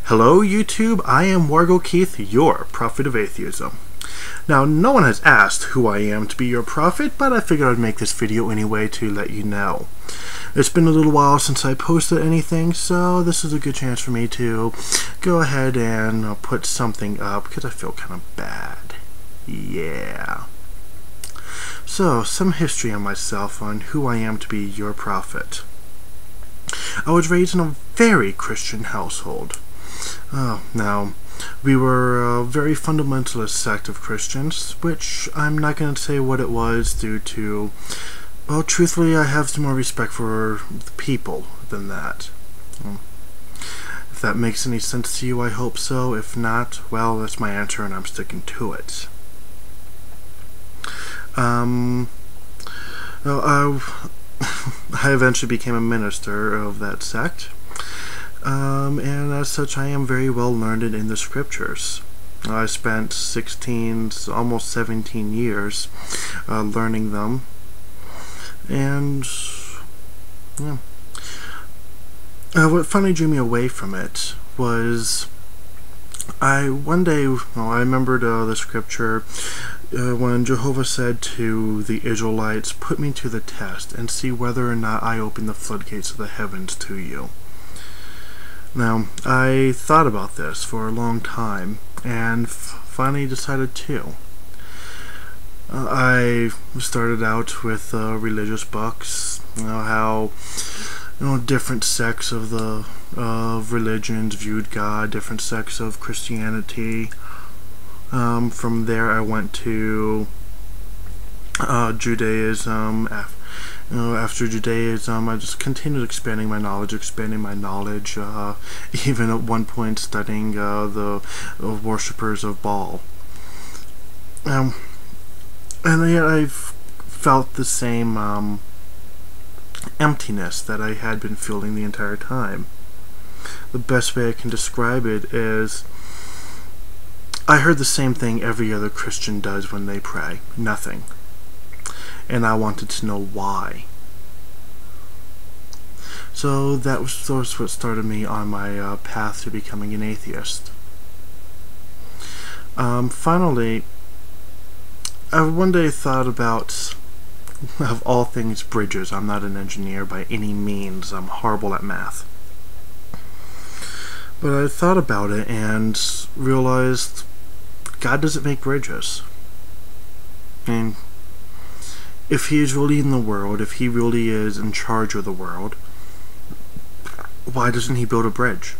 Hello YouTube, I am wargokeith, your Prophet of Atheism. Now, no one has asked who I am to be your prophet, but I figured I'd make this video anyway to let you know. It's been a little while since I posted anything, so this is a good chance for me to go ahead and put something up, because I feel kind of bad. Yeah. So, some history on myself on who I am to be your prophet. I was raised in a very Christian household. Now, we were a very fundamentalist sect of Christians, which I'm not going to say what it was due to, well, truthfully, I have some more respect for the people than that. If that makes any sense to you, I hope so. If not, well, that's my answer and I'm sticking to it. I eventually became a minister of that sect. And as such, I am very well learned in the scriptures. I spent 16, almost 17 years learning them, and yeah. What finally drew me away from it was one day, I remembered the scripture when Jehovah said to the Israelites, "Put me to the test and see whether or not I open the floodgates of the heavens to you." Now, I thought about this for a long time, and finally decided to. I started out with religious books, how different sects of religions viewed God, different sects of Christianity. From there, I went to Judaism. After Judaism, I just continued expanding my knowledge, even at one point studying the worshippers of Baal. And yet I've felt the same emptiness that I had been feeling the entire time. The best way I can describe it is, I heard the same thing every other Christian does when they pray: nothing. And I wanted to know why. So that was what started me on my path to becoming an atheist. Finally, I one day thought about, of all things, bridges. I'm not an engineer by any means. I'm horrible at math. But I thought about it and realized God doesn't make bridges. And if he is really in the world, if he really is in charge of the world, why doesn't he build a bridge?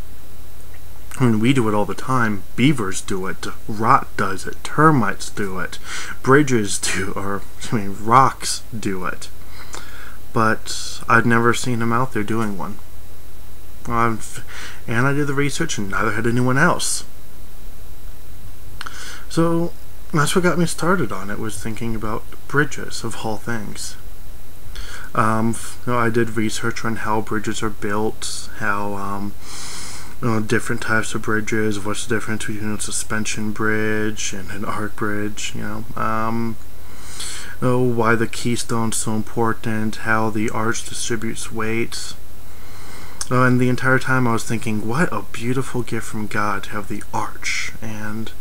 I mean, we do it all the time. Beavers do it. Rot does it. Termites do it. Bridges do, rocks do it. But I'd never seen him out there doing one. And I did the research, and neither had anyone else. So that's what got me started on it, was thinking about bridges, of all things. I did research on how bridges are built, how different types of bridges, what's the difference between a suspension bridge and an arc bridge, why the keystone's so important, how the arch distributes weight. And the entire time I was thinking, what a beautiful gift from God to have the arch. And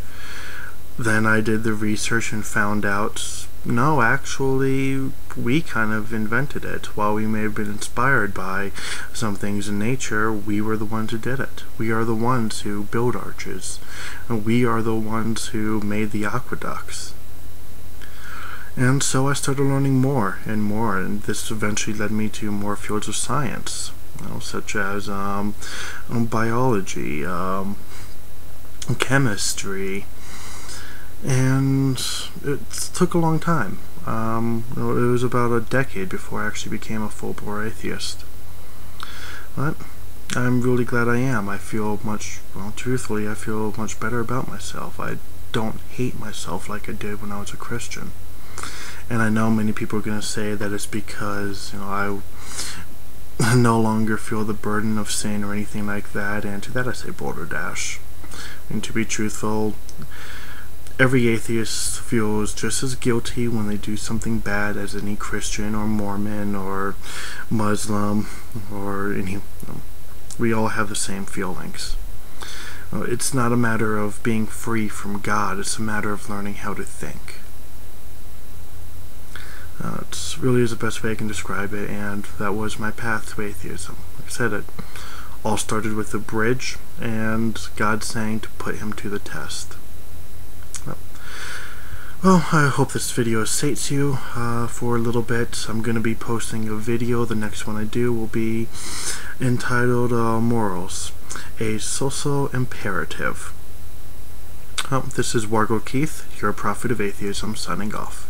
then I did the research and found out, no, actually, we kind of invented it. While we may have been inspired by some things in nature, we were the ones who did it. We are the ones who build arches. And we are the ones who made the aqueducts. And so I started learning more and more, and this eventually led me to more fields of science, such as biology, chemistry. And it took a long time. It was about a decade before I actually became a full-bore atheist. But I'm really glad I am. I feel truthfully, I feel much better about myself. I don't hate myself like I did when I was a Christian. And I know many people are going to say that it's because, I no longer feel the burden of sin or anything like that, and to that I say boulder dash. And to be truthful, every atheist feels just as guilty when they do something bad as any Christian or Mormon or Muslim or any. We all have the same feelings. It's not a matter of being free from God, it's a matter of learning how to think. It really is the best way I can describe it, and that was my path to atheism. Like I said, it all started with a bridge, and God saying to put him to the test. Well, I hope this video sates you for a little bit. I'm going to be posting a video. The next one I do will be entitled Morals, a Social Imperative. This is wargokeith, your Prophet of Atheism, signing off.